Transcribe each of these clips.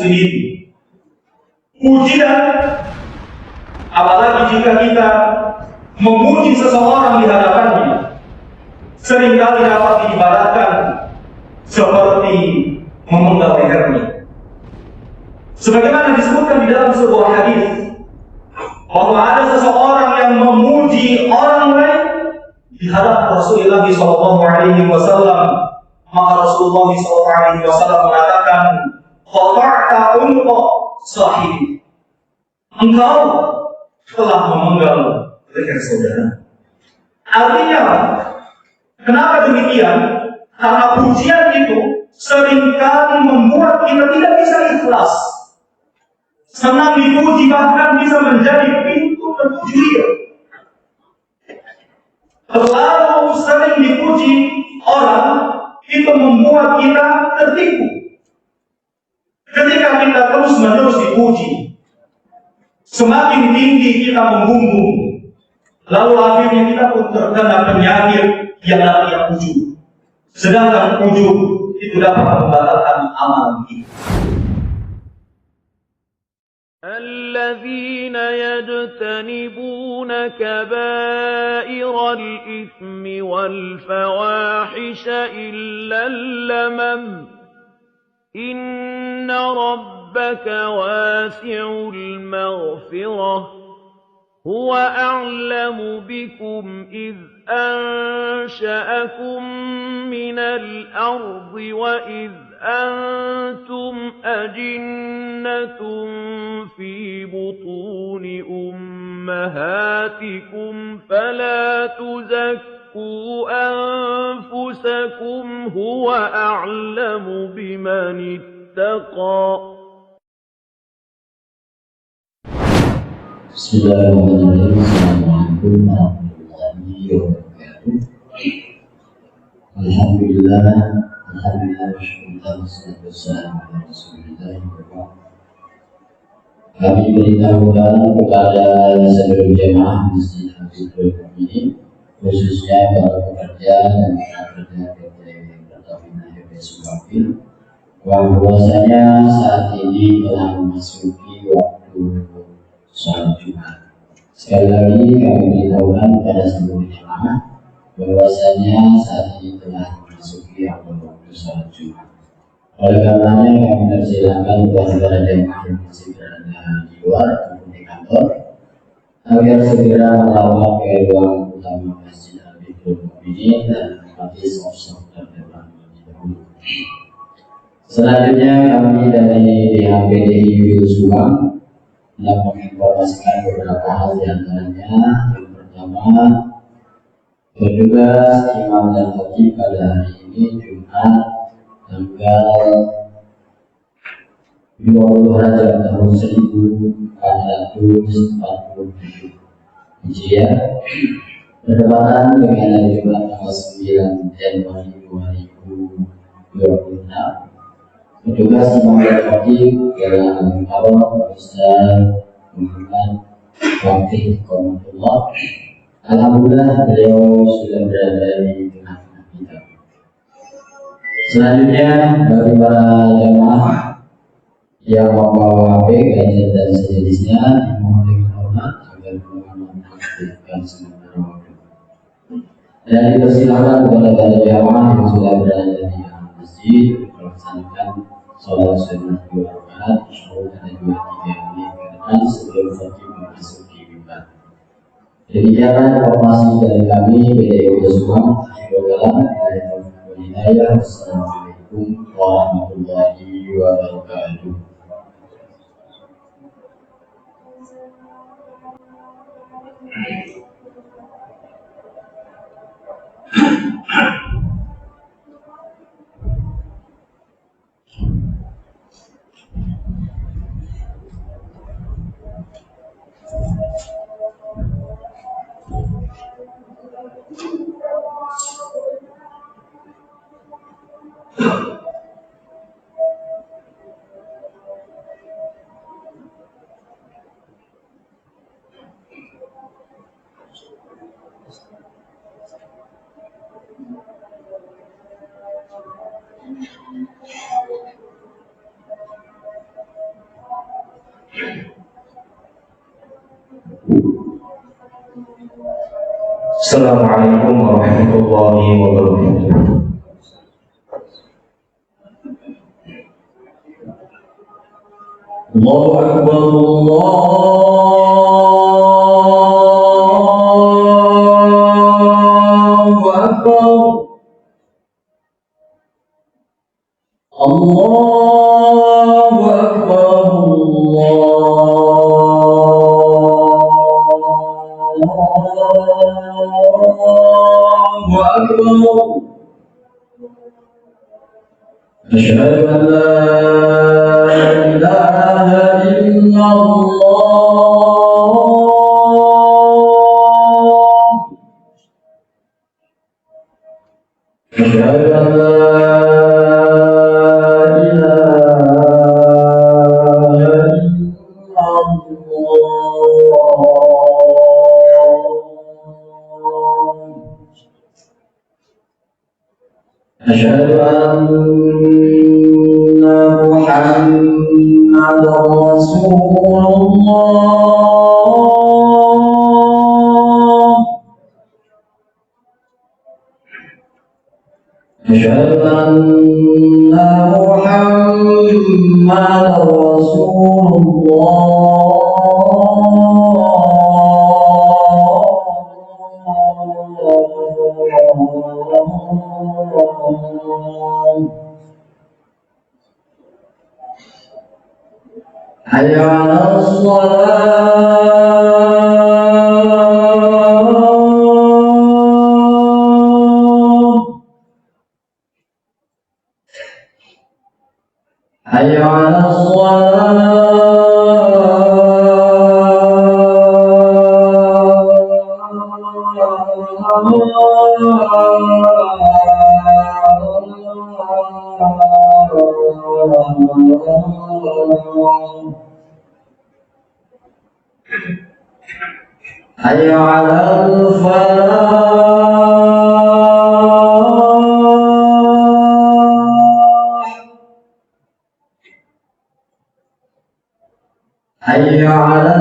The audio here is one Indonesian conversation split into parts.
muslimin. Pujian, apalagi jika kita memuji seseorang di hadapannya, seringkali dapat diibaratkan seperti memenggal lehernya. Sebagaimana disebutkan di dalam sebuah hadis, bahwa ada seseorang yang memuji orang lain di hadapan Rasulullah SAW, maka Rasulullah SAW mengatakan, "Qata'ta unqa sahibi." Engkau telah memenggal leher saudara. Artinya, kenapa demikian? Karena pujian itu seringkali membuat kita tidak bisa ikhlas. Senang dipuji bahkan bisa menjadi pintu terpuji dia. Terlalu sering dipuji orang itu membuat kita tertipu. Ketika kita terus-menerus dipuji, semakin tinggi kita membumbung, lalu akhirnya kita pun terkena penyakit yang namanya ujub. Sedangkan ujub itu dapat membatalkan amalan kita. الذين يجتنبون كبائر الإثم والفواحش إلا اللمم إن ربك واسع المغفرة هو أعلم بكم إذ أنشأكم من الأرض وإذ أنتم أجنة في بطون أمهاتكم فلا تزكوا أنفسكم هو أعلم بمن اتقى. بسم الله الرحمن الرحيم. Assalamualaikum warahmatullahi wabarakatuh. Alhamdulillah wassalatu wassalamu ala Rasulillah. Kami beritahukan kepada seluruh jemaah Masjid Al-Hizbul Mukminin, khususnya para pekerja dan pekerja PT Pertamina FS Wakil, bahwasanya saat ini telah memasuki waktu sholat Jumat. Sekali lagi kami beritahukan kepada seluruh jemaah bahwasanya saat ini telah memasuki waktu sholat Jumat. Oleh karenanya kami persilakan kepada para jemaah yang masih berada di luar ataupun di kantor agar segera melawat ke ruang utama Masjid Al-Hizbul Mukminin dan menikmati sosok terdepan terlebih dahulu. Selanjutnya kami dari DHPDI Subang hendak menginformasikan beberapa hal di antaranya. Yang pertama, bertugas imam dan khatib pada hari ini Jumat tanggal 20 Rajab tahun 1447 Hijriah, bertepatan dengan hari Jumat tanggal 9 Januari 2026. Petugas imam dan khatib dalam awal Ustaz Muhammad Waqif Komatullah. Alhamdulillah beliau sudah berada di tengah-tengah kita. Selanjutnya bagi para jemaah yang membawa HP, gadget dan sejenisnya dimohon dengan hormat agar mohon mengaktifkan sementara waktu. Dan dipersilakan kepada para jemaah yang sudah berada di dalam masjid melaksanakan sholat sunnah 2 rakaat, insyaallah ada 2-3 menit ke depan sebelum khatib memasuki mimbar. Demikian informasi dari kami PDIP Subang. Wassalamualaikum warahmatullahi wabarakatuh. Wassalamualaikum warahmatullahi wabarakatuh. Allahu Akbar, Allahu Akbar, Allahu Akbar, Allahu Akbar. Asyhadu an la ilaha illallah. Asyhadu an la أشهد أن محمدا رسول الله. أشهد أن محمدا رسول حي على الصلاة. حي على حي على الفلاح. حي على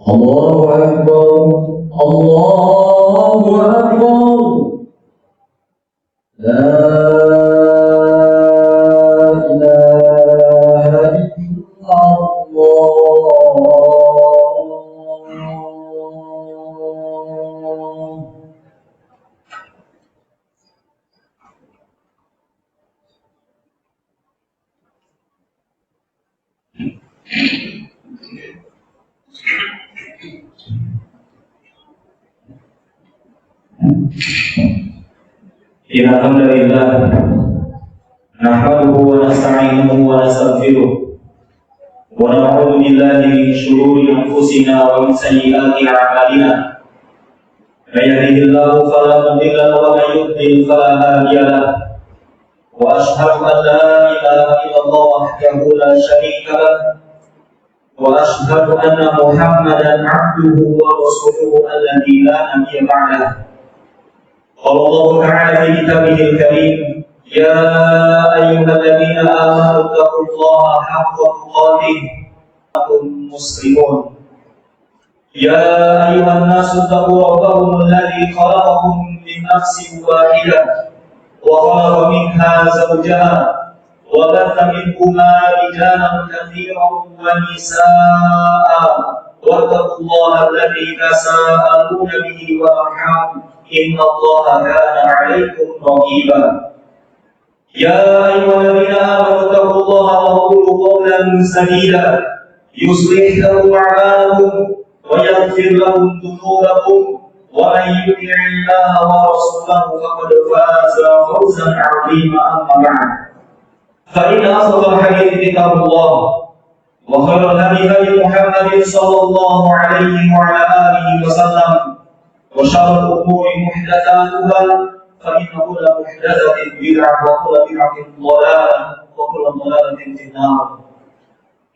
الله أكبر، الله أكبر، لا إله إلا الله. Inna hamdalillah nahmaduhu wa nasta'inuhu wa nastaghfiruh wa na'udzu billahi min shururi anfusina wa min sayyiati a'malina. May yahdihillahu fala mudilla lahu wa may yudlil fala hadiya lahu. Wa ashhadu an la ilaha illallah wahdahu la syarika lahu wa ashhadu anna Muhammadan 'abduhu wa rasuluhu alladzi la nabiyya ba'dahu. قال الله تعالى في كتابه الكريم: يا أيها الذين آمنوا اتقوا الله حق تقاته وأنتم مسلمون. يا أيها الناس اتقوا ربكم الذي خلقكم من نفس واحدة وخلق منها زوجها وبث منهما رجالا كثيرا ونساء واتقوا الله الذي تساءلون به والأرحام إن الله كان عليكم رقيبا. يا أيها الذين آمنوا اتقوا الله وقولوا قولا سديدا يصلح لكم أعمالكم ويغفر لكم ذنوبكم ومن يطع الله ورسوله فقد فاز فوزا عظيما. أما بعد فإن أصدق الحديث كتاب الله وخير الهدي هدي محمد صلى الله عليه وعلى آله وسلم وشر الأمور محدثاتها فإن كل محدثة بدعة وكل بدعة ضلالة وكل ضلالة في النار.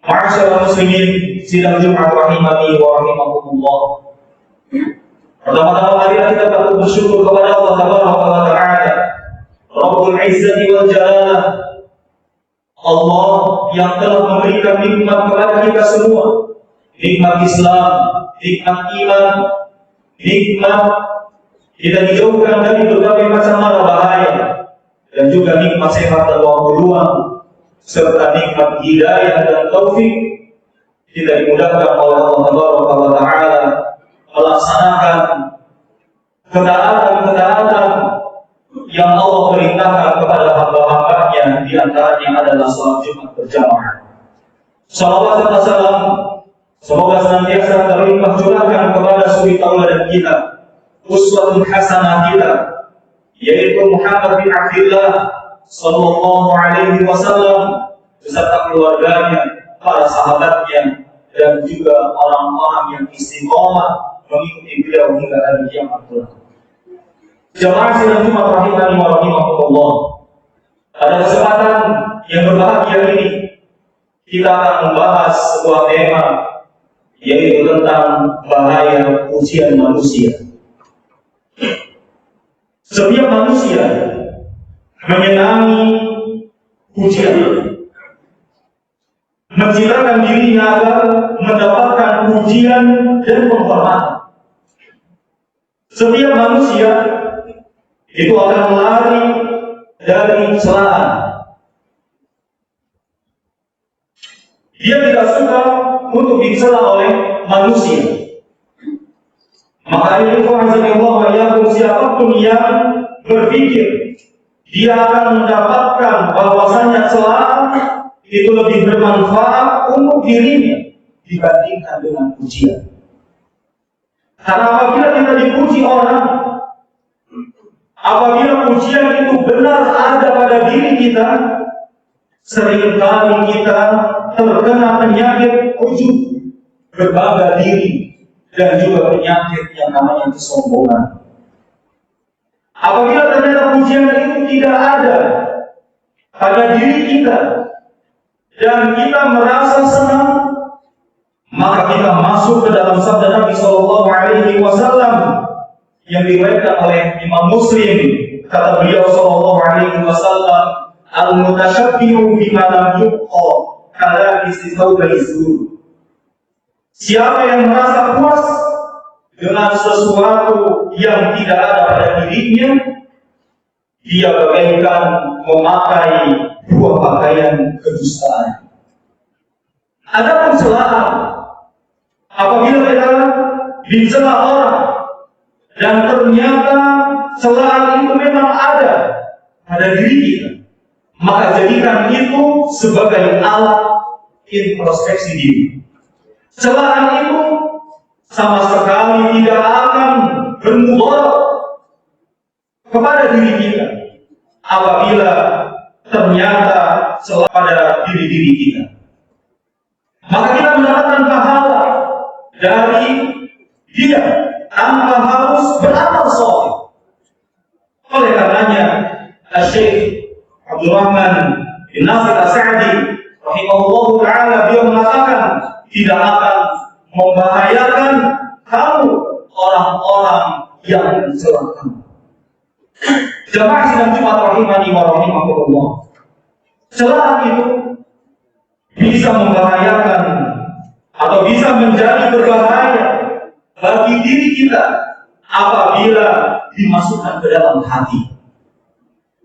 معاشر المسلمين sidang Jumat rahimani wa rahimakumullah. Pertama-tama marilah kita patut bersyukur kepada Allah Taala, Rabbul Izzati wal Jalalah, Allah yang telah memberikan nikmat kepada kita semua, nikmat Islam, nikmat iman, nikmat kita dijauhkan dari berbagai macam mara bahaya, dan juga nikmat sehat dan waktu luang, serta nikmat hidayah dan taufik. Kita dimudahkan oleh Allah Taala melaksanakan ketaatan-ketaatan yang Allah perintahkan kepada hamba-hambanya, di antaranya adalah salat Jumat berjamaah. Salawat serta salam semoga senantiasa terlimpah curahkan kepada suri tauladan kita, uswatun hasanah kita, yaitu Muhammad bin Abdullah sallallahu alaihi wasallam beserta keluarganya, para sahabatnya, dan juga orang-orang yang istiqomah mengikuti beliau hingga hari kiamat kelak. Jamaah sidang Jumat rahimani wa rahimakumullah. Pada kesempatan yang berbahagia ini, kita akan membahas sebuah tema, yaitu tentang bahaya pujian manusia. Setiap manusia menyenangi pujian, menciptakan dirinya agar mendapatkan pujian dan penghormatan. Setiap manusia itu akan lari dari celaan. Dia tidak suka untuk dicela oleh manusia. Maka ini siapapun yang berpikir dia akan mendapatkan bahwasanya celaan itu lebih bermanfaat untuk dirinya dibandingkan dengan pujian. Karena apabila kita dipuji orang, apabila pujian itu benar ada pada diri kita, seringkali kita terkena penyakit ujub, berbangga diri, dan juga penyakit yang namanya kesombongan. Apabila ternyata pujian itu tidak ada pada diri kita, dan kita merasa senang, maka kita masuk ke dalam sabda Nabi Sallallahu Alaihi Wasallam yang diriwayatkan oleh Imam Muslim. Kata beliau Sallallahu Alaihi Wasallam, al-mutashabbihu bima lam yuqqa kala istithawbaizu. Siapa yang merasa puas dengan sesuatu yang tidak ada pada dirinya, dia bagaikan memakai dua pakaian kedustaan. Adapun celaan, apabila kita dicela orang dan ternyata celaan itu memang ada pada diri kita, maka jadikan itu sebagai alat introspeksi diri. Celaan itu sama sekali tidak akan bermudarat kepada diri kita apabila ternyata celah pada diri kita. Maka kita mendapatkan pahala dari dia tanpa harus beramal soleh. Oleh karenanya, Syekh Abdul Rahman bin Nasir As-Sa'di rahimahullah ta'ala, beliau mengatakan tidak akan membahayakan kamu orang-orang yang mencela kamu. Jamaah sidang Jumat rahimani wa rahimakumullah. Celaan itu bisa membahayakan atau bisa menjadi berbahaya bagi diri kita apabila dimasukkan ke dalam hati.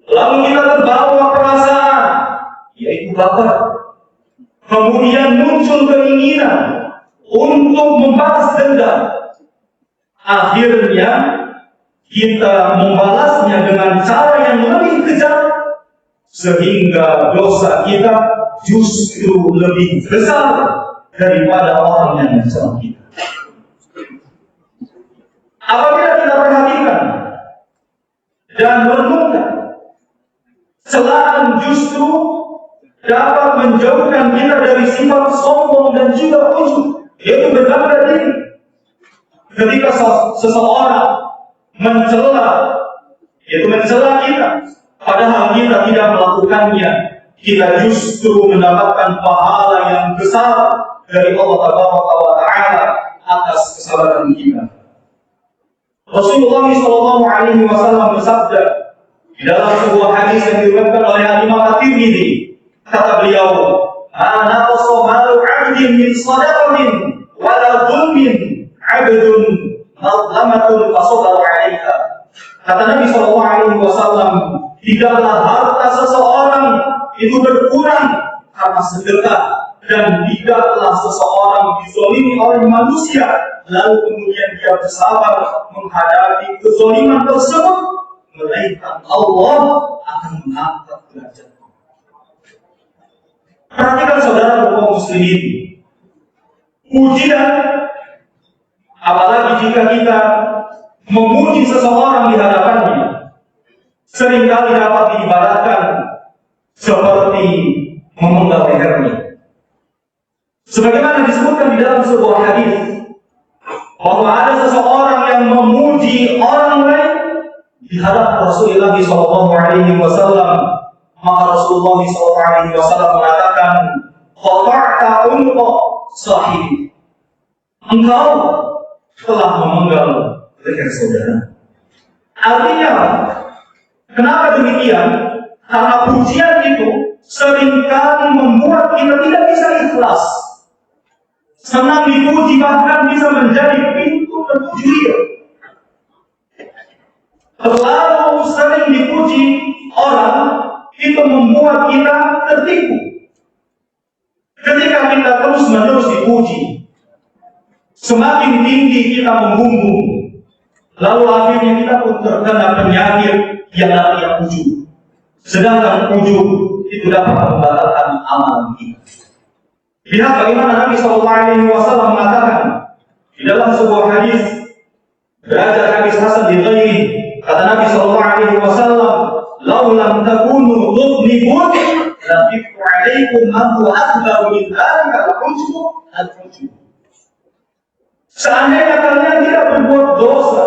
Lalu kita terbawa perasaan, yaitu baper. Kemudian muncul keinginan untuk membalas dendam. Akhirnya kita membalasnya dengan cara yang lebih kejam, sehingga dosa kita justru lebih besar daripada orang yang mencela kita. Apabila kita perhatikan dan merenungkan, celaan justru dapat menjauhkan kita dari sifat sombong dan juga ujub, yaitu berbangga diri. Ketika seseorang mencela, yaitu mencela kita, padahal kita tidak melakukannya, kita justru mendapatkan pahala yang besar dari Allah Taala atas kesabaran kita. Rasulullah SAW bersabda di dalam sebuah hadis yang diriwayatkan oleh Imam At-Tirmidzi, kata beliau, "Ana qasomalu 'abdin min shadaqatin wa la dhulmin 'abdun mazlamatun fasadara 'alaika." Kata Nabi SAW, tidaklah harta seseorang itu berkurang karena sedekah, dan tidaklah seseorang dizalimi oleh manusia lalu kemudian dia bersabar menghadapi kezaliman tersebut, melainkan Allah akan mengangkat derajatnya. Perhatikan saudara kaum muslimin, pujian, apalagi jika kita memuji seseorang di hadapannya, seringkali dapat diibaratkan seperti memenggal lehernya. Sebagaimana disebutkan di dalam sebuah hadis bahwa ada seseorang yang memuji orang lain di hadapan Rasulullah SAW, maka Rasulullah SAW mengatakan, "Qata'ta unqa sahibi." Engkau telah memenggal leher saudara. Artinya, kenapa demikian? Karena pujian itu seringkali membuat kita tidak bisa ikhlas. Senang dipuji bahkan bisa menjadi pintu menuju ria. Terlalu sering dipuji orang itu membuat kita tertipu. Ketika kita terus-menerus dipuji, semakin tinggi kita membumbung, lalu akhirnya kita pun terkena penyakit yang namanya ujub. Sedangkan ujub itu dapat membatalkan amalan kita. Lihat bagaimana Nabi SAW mengatakan di dalam sebuah hadis, derajat hadis hasan di ghairi, kata Nabi SAW, "Lau lam takunu tudnibun la fiktu 'alaikum ma huwa akbar min dzalika al-ujub." Seandainya kalian tidak berbuat dosa,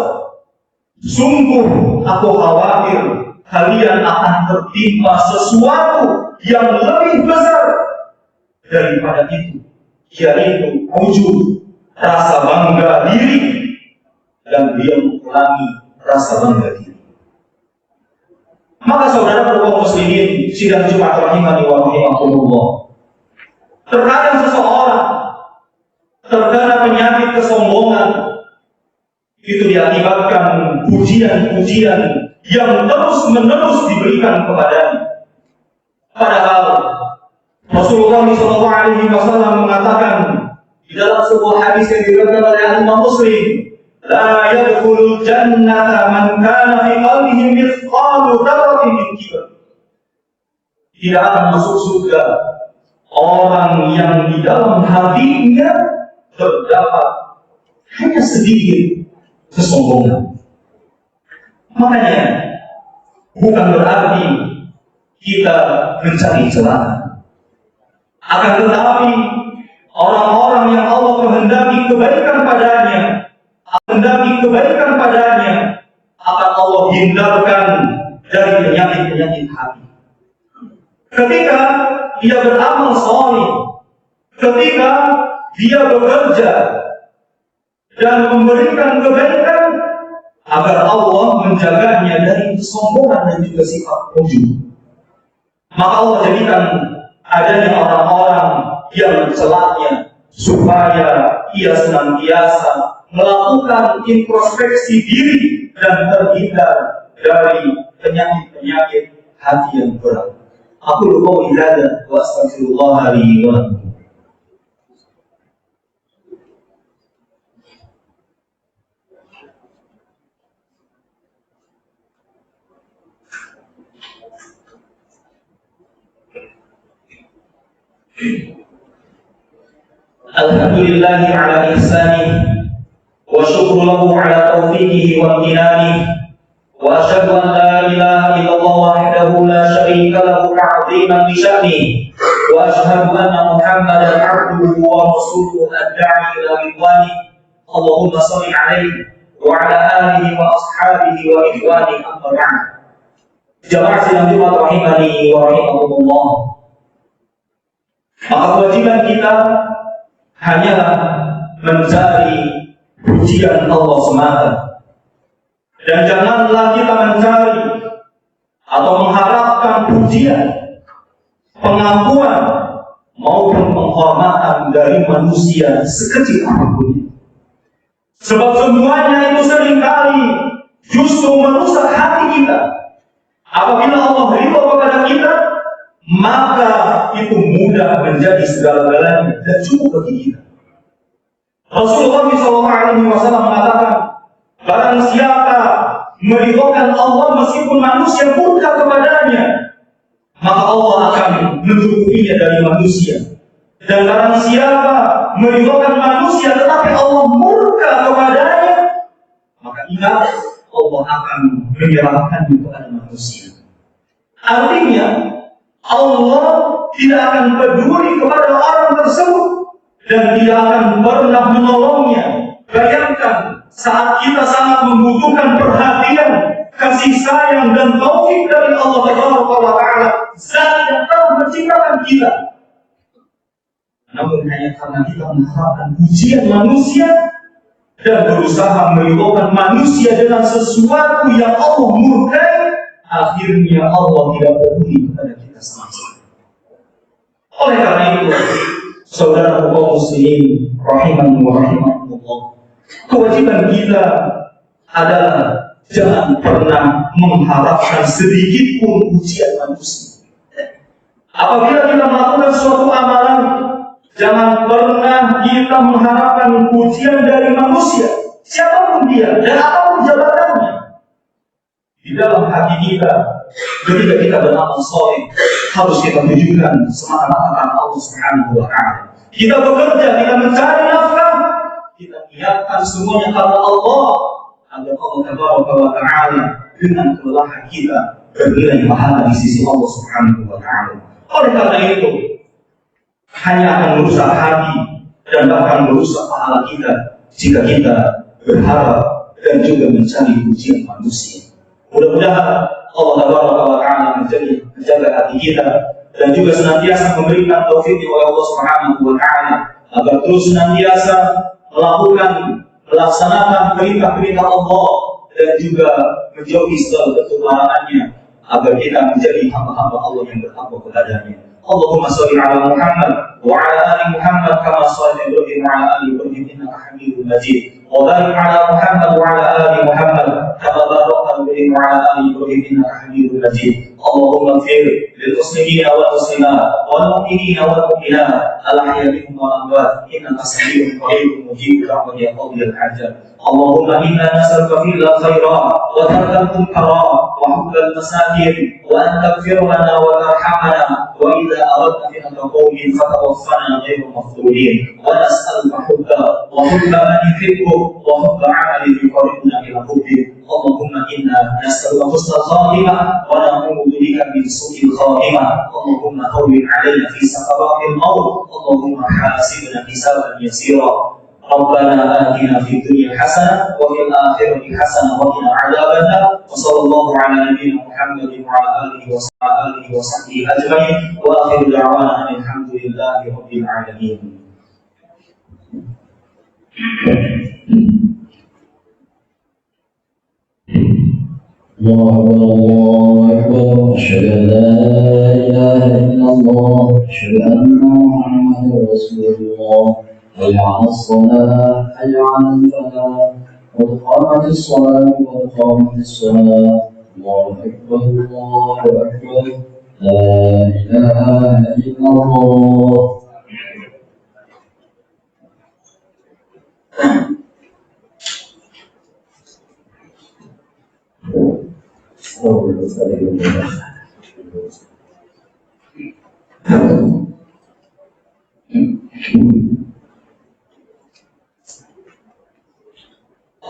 sungguh aku khawatir kalian akan tertimpa sesuatu yang lebih besar daripada itu, yaitu ujub, rasa bangga diri, dan dia mengulangi rasa bangga diri. Maka saudara kaum muslimin sidang Jumat rahimani wa rahimakumullah, terkadang seseorang terkena penyakit kesombongan itu diakibatkan pujian-pujian yang terus-menerus diberikan kepadanya. Padahal Rasulullah SAW mengatakan di dalam sebuah hadis yang diriwayatkan oleh Imam Muslim, "La yadkhulul jannata man kana fi qalbihi mithqalu dzarratin min kibr." Tidak akan masuk surga orang yang di dalam hatinya terdapat hanya sedikit kesombongan. Makanya bukan berarti kita mencari celah. Akan tetapi orang-orang yang Allah kehendaki kebaikan padanya, akan Allah hindarkan dari penyakit-penyakit hati. Ketika dia beramal saleh, ketika dia bekerja dan memberikan kebaikan, agar Allah menjaganya dari kesombongan dan juga sifat ujub, maka Allah jadikan adanya orang-orang yang mencelaknya supaya ia senantiasa melakukan introspeksi diri dan terhindar dari penyakit-penyakit hati yang berat. Aku lupa ibadah wa astaghfirullah li wa lakum. Alhamdulillahi ala ihsanih wa syukru lahu ala taufiqihi wa imtinanihi wa asyhadu an la ilaha illallah wahdahu la syarika lahu ta'ziman li sya'nihi wa asyhadu anna Muhammadan 'abduhu wa rasuluhu ad-da'i ila ridwanihi. Allahumma shalli 'alaihi wa 'ala alihi wa ashabihi wa ikhwanihi amma ba'd. Jamaah sidang Jumat rahimani wa rahimakumullah. Maka kewajiban kita hanyalah mencari pujian Allah semata. Dan janganlah kita mencari atau mengharapkan pujian, pengakuan, maupun penghormatan dari manusia sekecil apapun. Sebab semuanya itu seringkali justru merusak hati kita. Apabila Allah ridho kepada kita, maka itu mudah menjadi segala-galanya dan cukup bagi kita. Rasulullah SAW mengatakan, barang siapa meridhokan Allah meskipun manusia murka kepadanya, maka Allah akan mencukupinya dari manusia. Dan barang siapa meridhokan manusia tetapi Allah murka kepadanya, maka ingat, Allah akan menyerahkannya kepada manusia. Artinya, Allah tidak akan peduli kepada orang tersebut dan tidak akan pernah menolongnya. Bayangkan, saat kita sangat membutuhkan perhatian, kasih sayang dan taufik dari Allah Taala, Zat yang telah menciptakan kita. Namun hanya karena kita mengharapkan pujian manusia dan berusaha meridhokan manusia dengan sesuatu yang Allah murkai, akhirnya Allah tidak peduli kepada kita sama sekali. Oleh karena itu, saudara kaum muslimin rahimani wa rahimakumullah, kewajiban kita adalah jangan pernah mengharapkan sedikit pun pujian manusia. Apabila kita melakukan suatu amalan, jangan pernah kita mengharapkan pujian dari manusia, siapapun dia dan apapun jabatannya. Di dalam hati kita, ketika kita beramal soleh, harus kita tunjukkan semata-mata karena Allah Subhanahu wa Ta'ala. Kita bekerja, kita mencari nafkah, kita niatkan semuanya karena Allah, agar Allah Subhanahu wa Ta'ala dengan kelelahan kita bernilai pahala di sisi Allah Subhanahu wa Ta'ala. Oleh karena itu, hanya akan merusak hati dan bahkan merusak pahala kita jika kita berharap dan juga mencari pujian manusia. Mudah-mudahan Allah Taala menjaga hati kita dan juga senantiasa memberikan taufik oleh Allah Subhanahu wa Ta'ala agar terus senantiasa melaksanakan perintah-perintah Allah dan juga menjauhi segala bentuk larangannya agar kita menjadi hamba-hamba Allah yang bertakwa kepadanya. Allahumma shalli ala Muhammad wa ala ali Muhammad kama shallaita Ibrahim wa ala ali Ibrahim innaka Hamidum Majid. Wa barik ala Muhammad wa ala ali Muhammad kama barakta Ibrahim wa ala ali Ibrahim innaka Hamidum Majid. Allahumma ighfir lil muslimin wal muslimat wal mu'minin wal mu'minat al-ahya'i minhum wal amwat innaka samii'un qaribun mujibud da'wati ya qawiyal hajat. Allahumma inna nas'aluka fi'lal khairat wa tarkal munkarat wa hubbal masakin wa an taghfir lana wa tarhamana wa idza aradna fitnata qaumin fatawaffana ghayra maftunin wa nas'aluka hubba wa hubba man yuhibbu wa hubba 'amalin yuqarribuna ila hubbik. Allahumma inna nas'aluka husnal khatimah wa na'udzu bika min su'il khatimah. Allahumma hawwin 'alaina fi sakaratil maut. Allahumma hasibna hisaban yasira. Rabbana atina fid dunya hasanah wa fil akhirati hasanah wa qina adzaban nar. Wa sallallahu ala nabiyyina Muhammadin wa ala alihi wa sahbihi ajma'in. Wa akhiru da'wana alhamdulillahi rabbil alamin. الله أكبر أشهد أن لا إله إلا الله أشهد أن محمدا رسول الله حي على الصلاة حي على الفلاح قد قامت الصلاة قد قامت الصلاة الله أكبر الله أكبر لا إله إلا الله.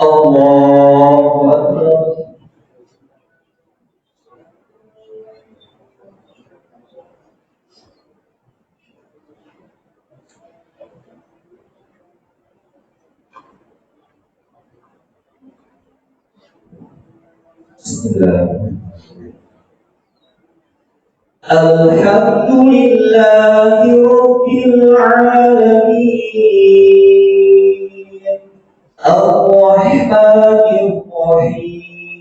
Allahu Akbar. Alhamdulillahi Rabbil Alamin Ar-Rahmanir Rahim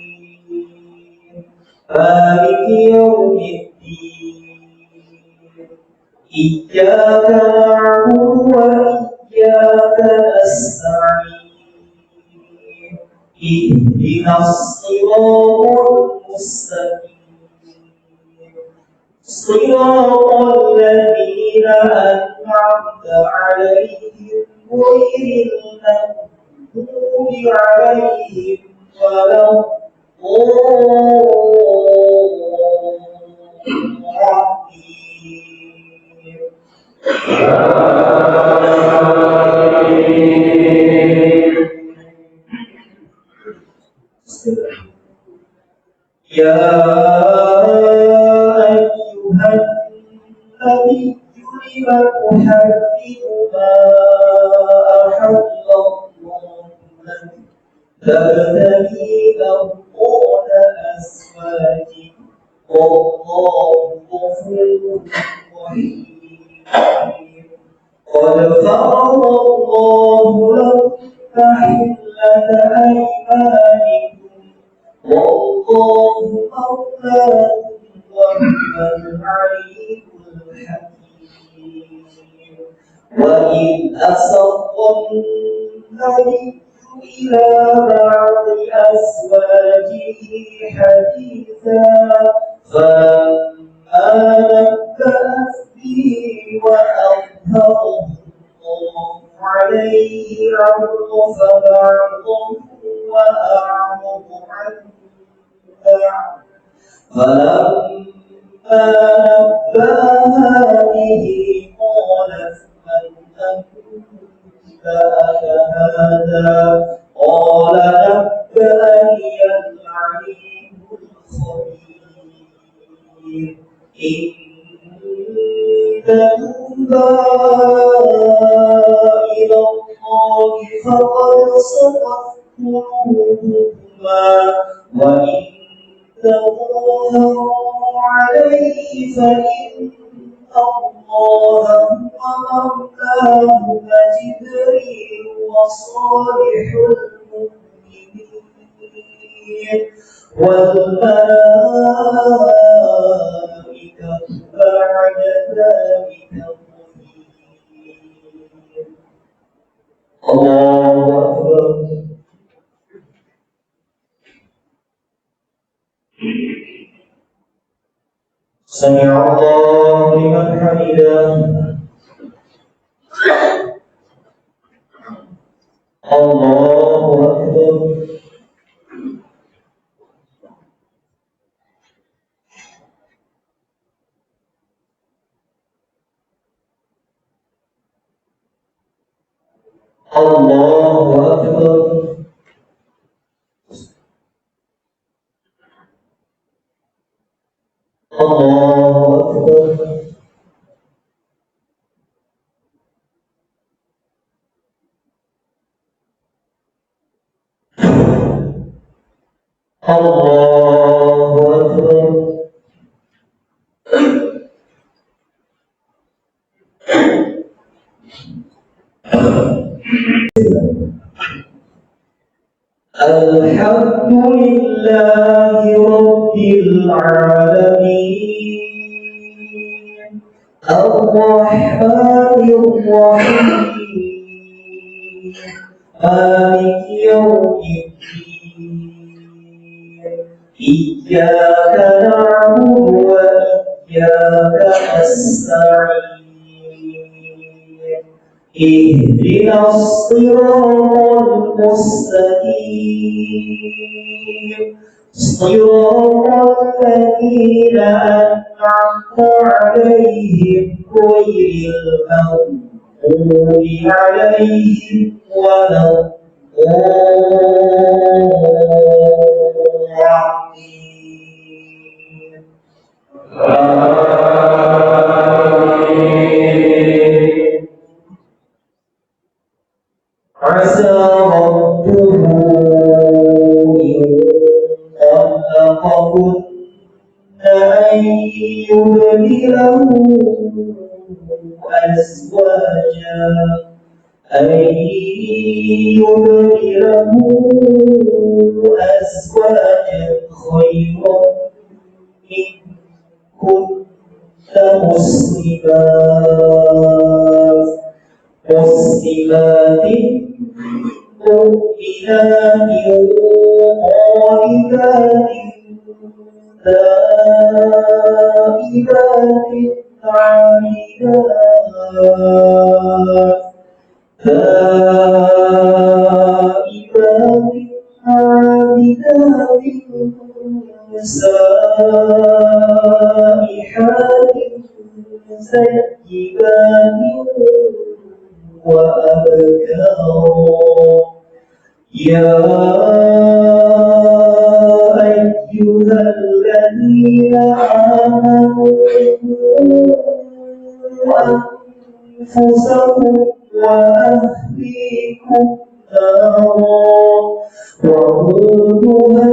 إياك نعبد وإياك نستعين اهدنا الصراط المستقيم صراط الذين أنعمت عليهم غير المغضوب عليهم ولا يا أيها النبي لم تحرم ما أحل الله لك تبتغي مرضات أزواجك والله غفور رحيم قد فرض الله لكم تحلة أيمانكم والله مولاكم وهو العليم الحكيم وإذ أسر النبي إلى بعض أزواجه حديثا فلما نبأت به وأظهره الله عليه عرف بعضه وأعرض عن بعض فلما نبأها به قالت من أنبأك هذا قال نبأني العليم الخبير إن تتوبا إلى الله فقد صغت قلوبكما وإن تظاهروا عليه فإن الله هو مولاه وجبريل وصالح المؤمنين والملائكة بعد ذلك ظهير الله أكبر سمع الله لمن حمده الله أكبر الله أكبر الله أكبر الله أكبر الحمد لله رب العالمين الرحمن الرحيم مالك يوم الدين إياك نعبد وإياك نستعين اهدنا الصراط المستقيم صراط الذين أنعمت عليهم غير المغضوب عليهم ولا الضالين عسى ربه إن طلقكن أن يبدله أزواجا خيرا منكن مسلمات مسلمات مؤمنات قانتات تائبات عابدات تائبات عابدات سائحات سيبات وأبكارا يا أيها الذين آمنوا أنفسكم وأهليكم نارا وقودها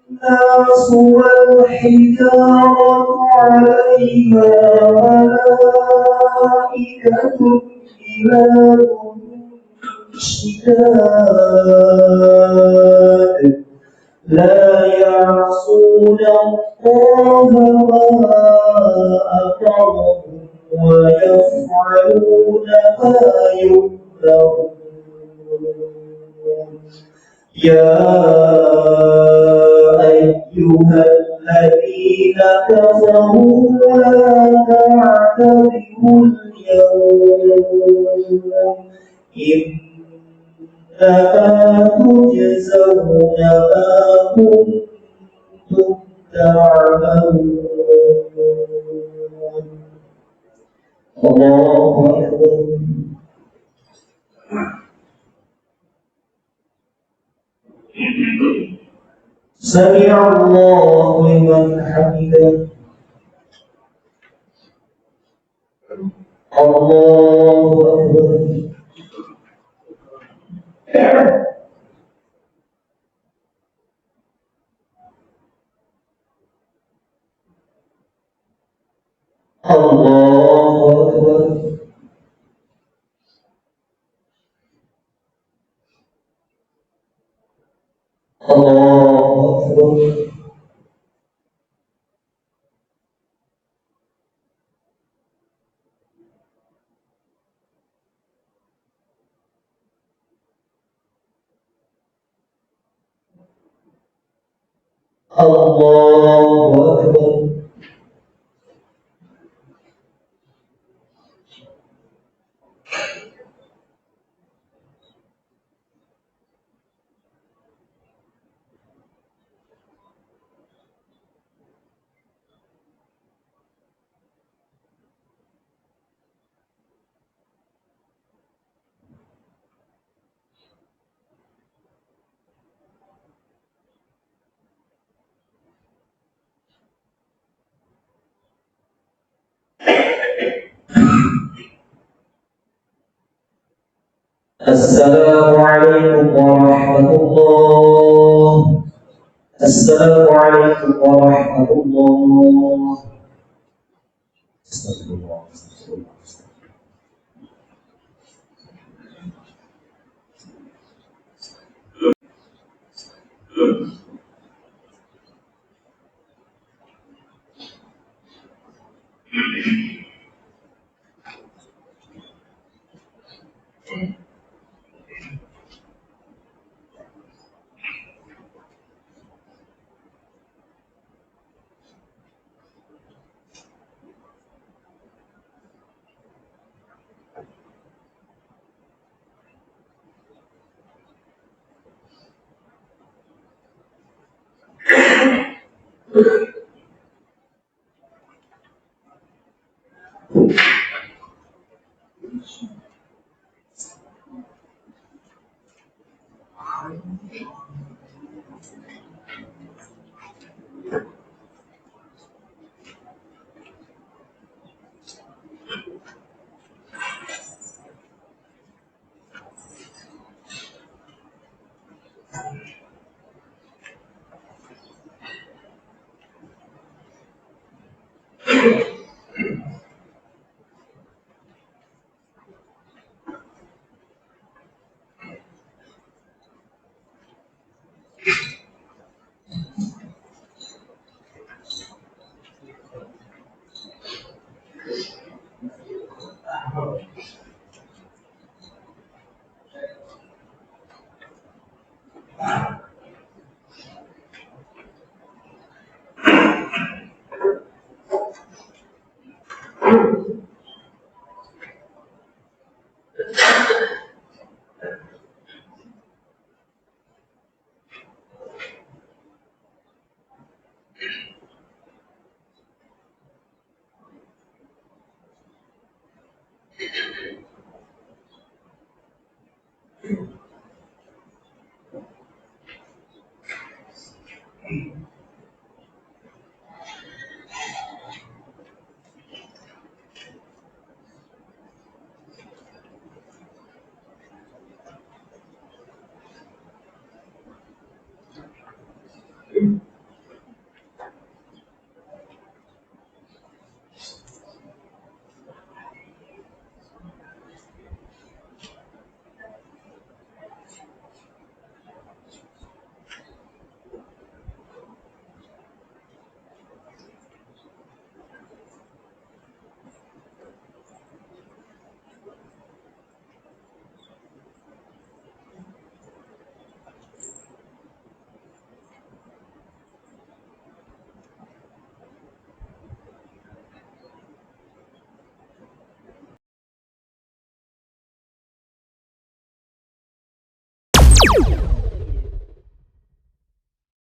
الناس والحجارة عليها ملائكة غلاظ شداد لا يعصون الله ما أمرهم ويفعلون ما يؤمرون يا أيها الذين كفروا لا تعتذروا اليوم إنما تجزون ما كنتم تعملون الله أكبر سمع الله لمن حمده الله أكبر الله أكبر الله أكبر الله أكبر السلام عليكم ورحمة الله السلام عليكم ورحمة الله استغفر الله استغفر الله